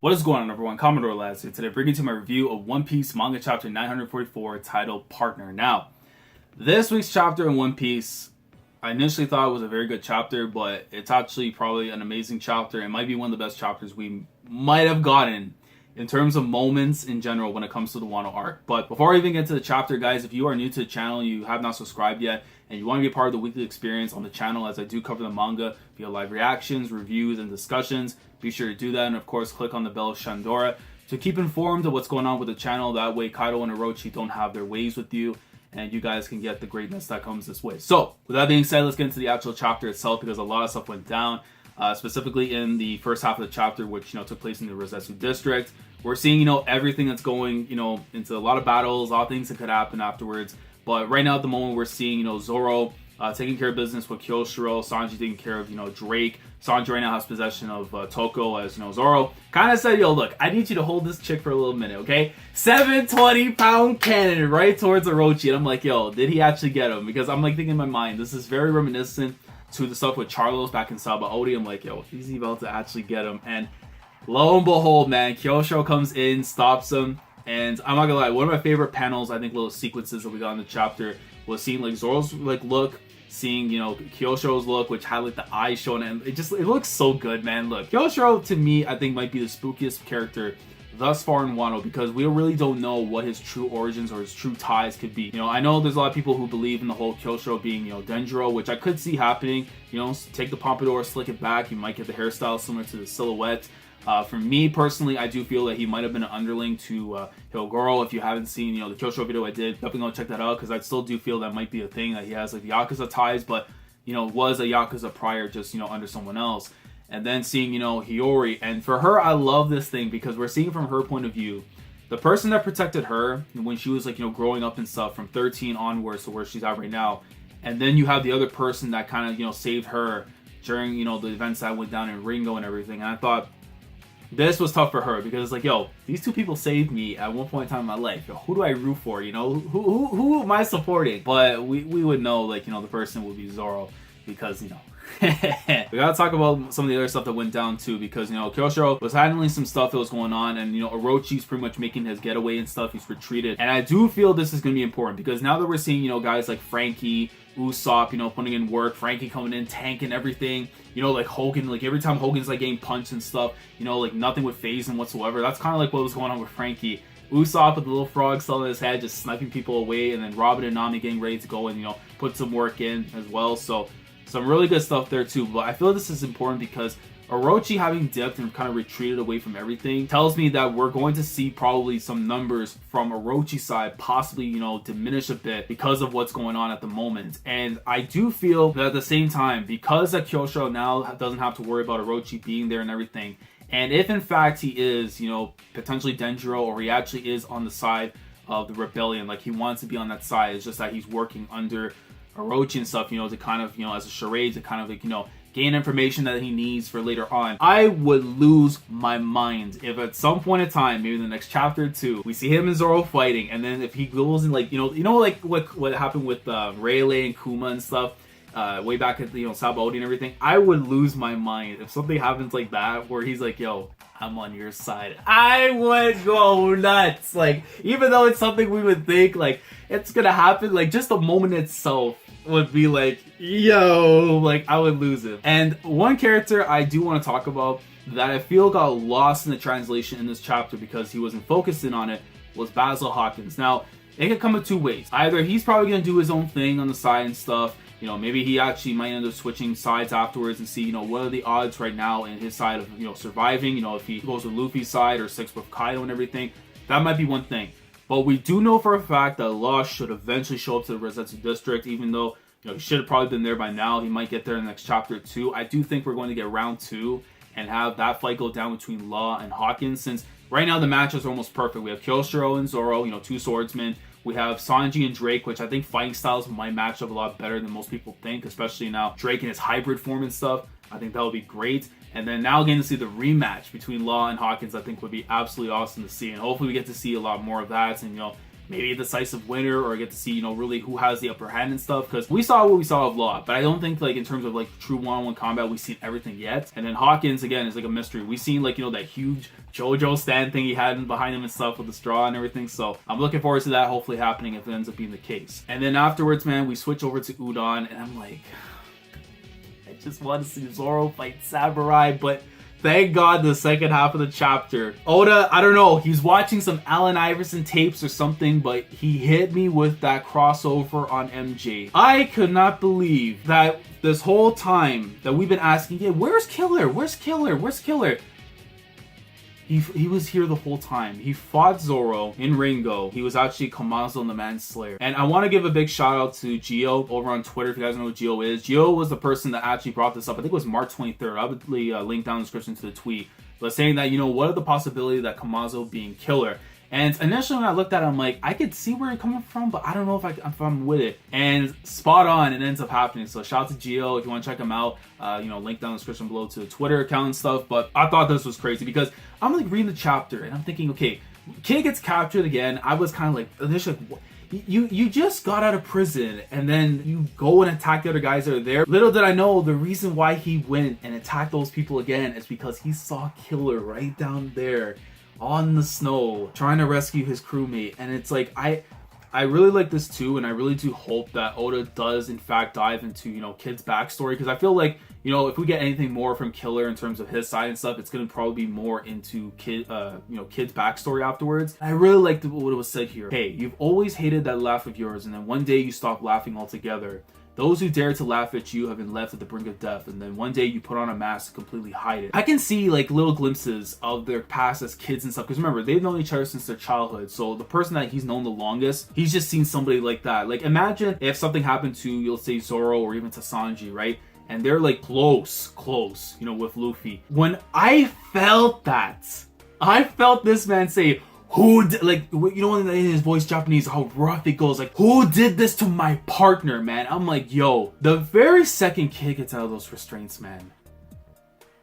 What is going on, everyone? Commodore Lads here today, bringing to my review of One Piece manga chapter 944 titled Partner. Now, this week's chapter in One Piece, I initially thought it was a very good chapter, but it's actually probably an amazing chapter. It might be one of the best chapters we might have gotten in terms of moments in general when it comes to the Wano arc. But before I even get to the chapter, guys, if you are new to the channel, you have not subscribed yet, and you want to be a part of the weekly experience on the channel as I do cover the manga via live reactions, reviews, and discussions, be sure to do that, and of course click on the bell of Shandora to keep informed of what's going on with the channel. That way Kaido and Orochi don't have their ways with you, and you guys can get the greatness that comes this way. So, with that being said, let's get into the actual chapter itself, because a lot of stuff went down. Specifically in the first half of the chapter, which took place in the Rasetsu District. We're seeing everything that's going into a lot of battles, a lot of things that could happen afterwards. But right now at the moment, we're seeing Zoro taking care of business with Kyoshiro, Sanji taking care of Drake. Sanji right now has possession of Toko, as Zoro kind of said, look, I need you to hold this chick for a little minute, okay? 720-pound cannon right towards Orochi, and I'm like, did he actually get him? Because I'm like thinking in my mind, this is very reminiscent to the stuff with Charlos back in Sabaody. I'm like, is he about to actually get him? And lo and behold, man, Kyoshiro comes in, stops him, and I'm not gonna lie, one of my favorite panels, I think little sequences that we got in the chapter, was seeing like Zoro's look, seeing Kyoshiro's look, which had the eyes showing, and it looks so good, man. Look, Kyoshiro to me, I think might be the spookiest character thus far in Wano, because we really don't know what his true origins or his true ties could be. I know there's a lot of people who believe in the whole Kyoshiro being Dendro, which I could see happening. Take the pompadour, slick it back, you might get the hairstyle similar to the silhouette. For me personally, I do feel that he might have been an underling to Hyogoro. If you haven't seen the Kyoshiro video I did, definitely go check that out, because I still do feel that might be a thing, that he has Yakuza ties, but was a Yakuza prior, just under someone else. And then seeing Hiyori, and for her, I love this thing because we're seeing from her point of view, the person that protected her when she was growing up and stuff from 13 onwards to where she's at right now. And then you have the other person that kind of saved her during the events that went down in Ringo and everything. And I thought this was tough for her, because these two people saved me at one point in time in my life. Who do I root for? Who am I supporting? But we would know the person would be Zoro, because we gotta talk about some of the other stuff that went down too, because Kyoshiro was handling some stuff that was going on, and Orochi's pretty much making his getaway and stuff. He's retreated, and I do feel this is gonna be important, because now that we're seeing guys like Frankie, Usopp, putting in work, Frankie coming in, tanking everything, Hogan, every time Hogan's getting punched and stuff, nothing would phase him whatsoever. That's kind of what was going on with Frankie. Usopp with the little frog still in his head, just sniping people away, and then Robin and Nami getting ready to go and put some work in as well. So some really good stuff there too. But I feel this is important because Orochi having dipped and kind of retreated away from everything tells me that we're going to see probably some numbers from Orochi's side possibly, diminish a bit because of what's going on at the moment. And I do feel that at the same time, because that Kyoshiro now doesn't have to worry about Orochi being there and everything, and if in fact he is, potentially Denjiro, or he actually is on the side of the rebellion, he wants to be on that side, it's just that he's working under Orochi and stuff, to kind of, as a charade, to kind of gain information that he needs for later on. I would lose my mind if at some point in time, maybe in the next chapter or two, we see him and Zoro fighting, and then if he goes in what happened with Rayleigh and Kuma and stuff, way back at Sabaody and everything. I would lose my mind if something happens like that, where he's like, I'm on your side. I would go nuts. Even though it's something we would think it's gonna happen, just the moment itself would be I would lose it. And one character I do want to talk about that I feel got lost in the translation in this chapter because he wasn't focusing on it was Basil Hawkins. Now, it could come in two ways. Either he's probably gonna do his own thing on the side and stuff, maybe he actually might end up switching sides afterwards and see, what are the odds right now in his side of, surviving, if he goes with Luffy's side or sticks with Kaido and everything. That might be one thing. But we do know for a fact that Law should eventually show up to the Rasetsu District, even though, he should have probably been there by now. He might get there in the next chapter or two. I do think we're going to get round 2 and have that fight go down between Law and Hawkins, since right now the matchups are almost perfect. We have Kyoshiro and Zoro, two swordsmen. We have Sanji and Drake, which I think fighting styles might match up a lot better than most people think, especially now Drake in his hybrid form and stuff. I think that would be great. And then now getting to see the rematch between Law and Hawkins, I think would be absolutely awesome to see. And hopefully we get to see a lot more of that, and maybe a decisive winner, or get to see, you know, really who has the upper hand and stuff. Because we saw what we saw of Law, but I don't think like in terms of like true one-on-one combat we've seen everything yet. And then Hawkins again is like a mystery. We've seen like, you know, that huge JoJo stand thing he had behind him and stuff with the straw and everything. So I'm looking forward to that hopefully happening if it ends up being the case. And then afterwards, man, we switch over to Udon, and I'm like, I just want to see Zoro fight Samurai, but thank God the second half of the chapter, Oda, I don't know, he's watching some Allen Iverson tapes or something, but he hit me with that crossover on MJ. I could not believe that this whole time that we've been asking, yeah, where's Killer? Where's Killer? Where's Killer? He was here the whole time. He fought Zoro in Ringo. He was actually Komazo and the Manslayer. And I want to give a big shout out to Gio over on Twitter if you guys know who Gio is. Gio was the person that actually brought this up. I think it was March 23rd. I'll link down in the description to the tweet. But saying that, you know, what are the possibility that Komazo being Killer? And initially when I looked at it, I'm like, I could see where you're coming from, but I don't know if I'm with it. And spot on, it ends up happening. So shout out to Gio if you want to check him out. You know, link down in the description below to the Twitter account and stuff. But I thought this was crazy because I'm like reading the chapter and I'm thinking, okay, Kid gets captured again. I was kind of like, initially, you just got out of prison and then you go and attack the other guys that are there. Little did I know the reason why he went and attacked those people again is because he saw Killer right down there on the snow trying to rescue his crewmate. And it's like, I really like this too, and I really do hope that Oda does in fact dive into, you know, Kid's backstory, because I feel like, you know, if we get anything more from Killer in terms of his side and stuff, it's gonna probably be more into Kid's backstory afterwards. I really liked what was said here. Hey, you've always hated that laugh of yours, and then one day you stop laughing altogether. Those who dare to laugh at you have been left at the brink of death, and then one day you put on a mask to completely hide it. I can see like little glimpses of their past as kids and stuff, because remember, they've known each other since their childhood, so the person that he's known the longest, he's just seen somebody like that. Like imagine if something happened to, you'll say Zoro or even to Sanji, right? And they're like close, you know, with Luffy. When I felt that, I felt this man say, who did, like, you know, in his voice Japanese, how rough it goes, like, who did this to my partner, man? I'm like, yo, the very second Kid gets out of those restraints, man.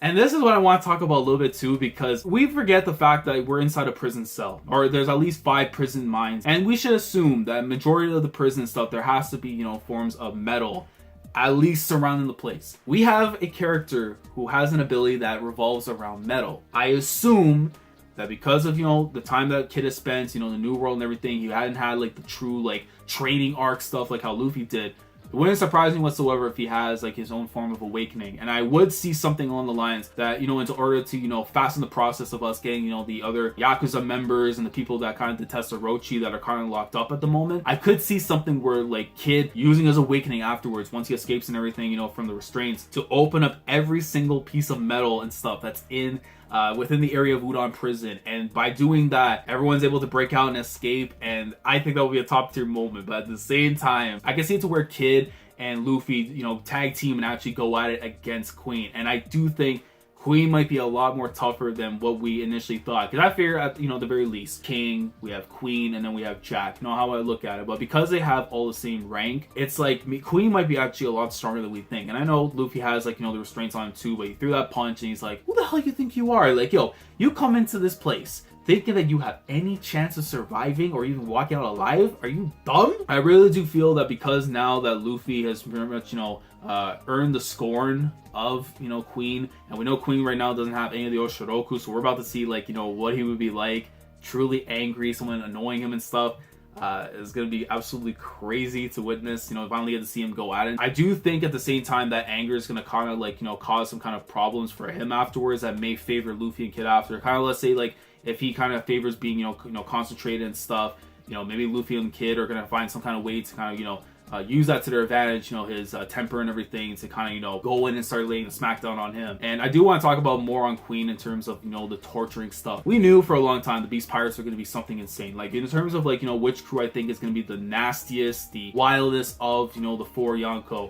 And this is what I want to talk about a little bit too, because we forget the fact that we're inside a prison cell, or there's at least 5 prison mines, and we should assume that majority of the prison stuff, there has to be, you know, forms of metal at least surrounding the place. We have a character who has an ability that revolves around metal. I assume that because of, you know, the time that Kid has spent, you know, the new world and everything, he hadn't had like the true like training arc stuff like how Luffy did. It wouldn't surprise me whatsoever if he has like his own form of awakening. And I would see something along the lines that, you know, in order to, you know, fasten the process of us getting, you know, the other Yakuza members and the people that kind of detest Orochi that are kind of locked up at the moment, I could see something where like Kid using his awakening afterwards, once he escapes and everything, you know, from the restraints, to open up every single piece of metal and stuff that's in within the area of Udon prison, and by doing that, everyone's able to break out and escape, and I think that would be a top tier moment. But at the same time, I can see it to where Kid and Luffy, you know, tag team and actually go at it against Queen, and I do think Queen might be a lot more tougher than what we initially thought. Because I figure, at, you know, the very least, King, we have Queen, and then we have Jack. You know how I look at it. But because they have all the same rank, it's like Queen might be actually a lot stronger than we think. And I know Luffy has, like, you know, the restraints on him too, but he threw that punch and he's like, who the hell you think you are? Like, yo, you come into this place thinking that you have any chance of surviving or even walking out alive? Are you dumb? I really do feel that because now that Luffy has pretty much, you know, earned the scorn of, you know, Queen, and we know Queen right now doesn't have any of the Oshiroku, so we're about to see, like, you know, what he would be like, truly angry, someone annoying him and stuff. Is going to be absolutely crazy to witness, you know, finally get to see him go at it. I do think at the same time that anger is going to kind of, like, you know, cause some kind of problems for him afterwards that may favor Luffy and Kid after. Kind of, let's say, like, if he kind of favors being, you know, concentrated and stuff, you know, maybe Luffy and Kid are going to find some kind of way to kind of, you know, use that to their advantage, you know, his temper and everything, to kind of, you know, go in and start laying the smackdown on him. And I do want to talk about more on Queen in terms of, you know, the torturing stuff. We knew for a long time the Beast Pirates are going to be something insane. Like, in terms of, like, you know, which crew I think is going to be the nastiest, the wildest of, you know, the 4 Yonko,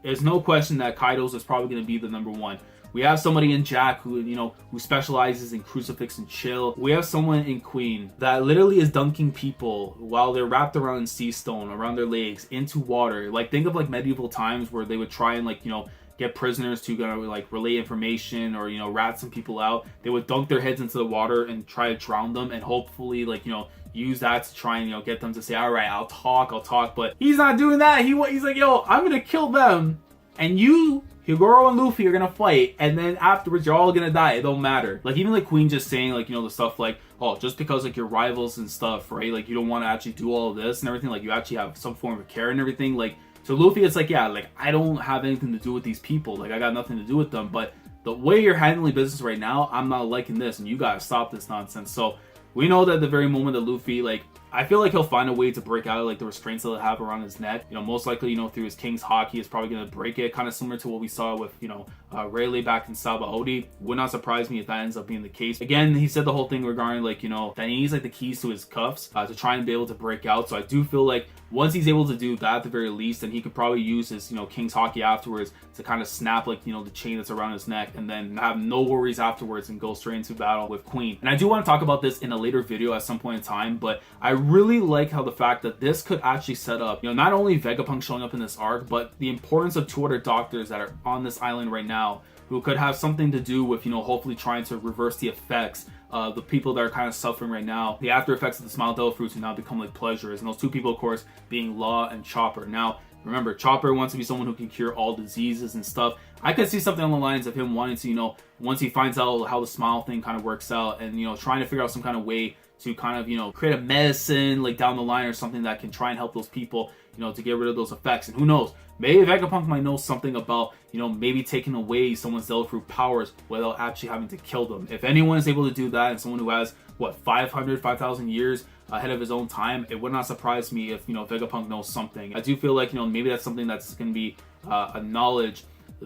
there's no question that Kaido's is probably going to be the number 1. We have somebody in Jack who, you know, who specializes in crucifix and chill. We have someone in Queen that literally is dunking people while they're wrapped around in sea stone, around their legs, into water. Like, think of, like, medieval times where they would try and, like, you know, get prisoners to like relay information or, you know, rat some people out. They would dunk their heads into the water and try to drown them and hopefully, like, you know, use that to try and, you know, get them to say, all right, I'll talk. But he's not doing that. He's like, yo, I'm gonna kill them, and you, Higoro and Luffy, are gonna fight, and then afterwards you're all gonna die. It don't matter. Like, even like Queen just saying, like, you know, the stuff like, oh, just because like you're rivals and stuff, right? Like, you don't want to actually do all of this and everything. Like, you actually have some form of care and everything. Like, to Luffy, it's like, yeah, like, I don't have anything to do with these people. Like, I got nothing to do with them. But the way you're handling business right now, I'm not liking this, and you gotta stop this nonsense. So we know that at the very moment that Luffy, like, I feel like he'll find a way to break out of like the restraints that he'll have around his neck. You know, most likely, you know, through his King's Haki, is probably going to break it, kind of similar to what we saw with, you know, Rayleigh back in Sabaody. Would not surprise me if that ends up being the case. Again, he said the whole thing regarding, like, you know, that he needs like the keys to his cuffs to try and be able to break out. So I do feel like once he's able to do that at the very least, then he could probably use his, you know, King's Haki afterwards to kind of snap, like, you know, the chain that's around his neck, and then have no worries afterwards and go straight into battle with Queen. And I do want to talk about this in a later video at some point in time, but I really like how the fact that this could actually set up, you know, not only Vegapunk showing up in this arc, but the importance of 2 other doctors that are on this island right now who could have something to do with, you know, hopefully trying to reverse the effects of the people that are kind of suffering right now, the after effects of the Smile Devil fruits, who now become like pleasures. And those 2 people, of course, being Law and Chopper. Now, remember, Chopper wants to be someone who can cure all diseases and stuff. I could see something on the lines of him wanting to, you know, once he finds out how the smile thing kind of works out, and, you know, trying to figure out some kind of way to kind of, you know, create a medicine like down the line or something that can try and help those people, you know, to get rid of those effects. And who knows, maybe Vegapunk might know something about, you know, maybe taking away someone's Devil Fruit powers without actually having to kill them. If anyone is able to do that, and someone who has, what, 5,000 years ahead of his own time, it would not surprise me if, you know, Vegapunk knows something. I do feel like, you know, maybe that's something that's going to be a knowledge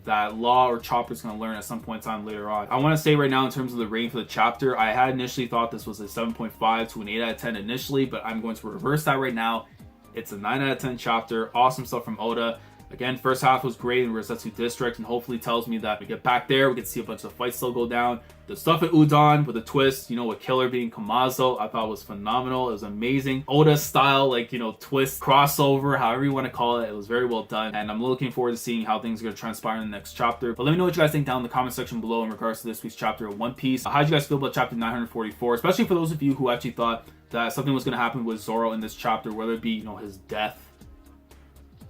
that Law or Chopper's going to learn at some point in time later on. I want to say right now, in terms of the rating for the chapter, I had initially thought this was a 7.5 to an 8 out of 10 initially, but I'm going to reverse that right now. It's a 9 out of 10 chapter. Awesome stuff from Oda. Again, first half was great in Rasetsu District, and hopefully tells me that we get back there, we get to see a bunch of fights still go down. The stuff at Udon with a twist, you know, with Killer being Kamazo, I thought was phenomenal. It was amazing. Oda's style, like, you know, twist, crossover, however you want to call it. It was very well done, and I'm looking forward to seeing how things are going to transpire in the next chapter. But let me know what you guys think down in the comment section below in regards to this week's chapter of One Piece. How did you guys feel about chapter 944, especially for those of you who actually thought that something was going to happen with Zoro in this chapter, whether it be, you know, his death,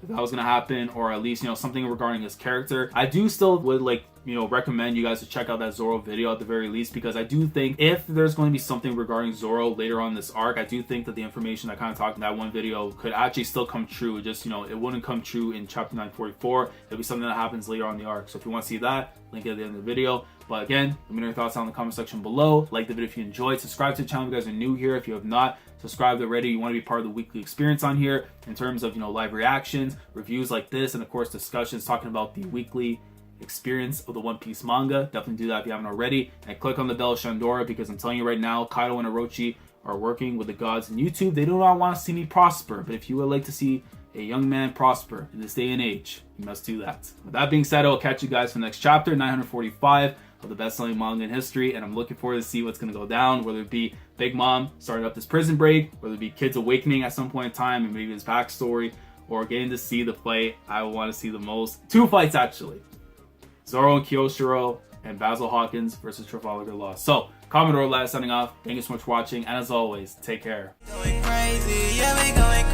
if that was going to happen, or at least, you know, something regarding his character. I do still would, like, you know, recommend you guys to check out that Zoro video at the very least, because I do think if there's going to be something regarding Zoro later on this arc, I do think that the information I kind of talked in that one video could actually still come true. Just, you know, it wouldn't come true in chapter 944. It'll be something that happens later on in the arc. So if you want to see that, link at the end of the video. But again, let me know your thoughts down in the comment section below. Like the video if you enjoyed. Subscribe to the channel if you guys are new here. If you have not subscribed already, you want to be part of the weekly experience on here in terms of, you know, live reactions, reviews like this, and of course discussions talking about the weekly experience of the One Piece manga. Definitely do that if you haven't already, and click on the bell Shandora, because I'm telling you right now, Kaido and Orochi are working with the gods in YouTube. They do not want to see me prosper, but if you would like to see a young man prosper in this day and age, you must do that. With that being said, I'll catch you guys for the next chapter, 945 of the best-selling manga in history, and I'm looking forward to see what's going to go down, whether it be Big Mom starting up this prison break, whether it be Kid's awakening at some point in time and maybe his backstory, or getting to see the fight I want to see the most. 2 fights actually. Zoro and Kyoshiro, and Basil Hawkins versus Trafalgar Law. So, Commodore Lad signing off. Thank you so much for watching, and as always, take care. Going crazy, yeah, we going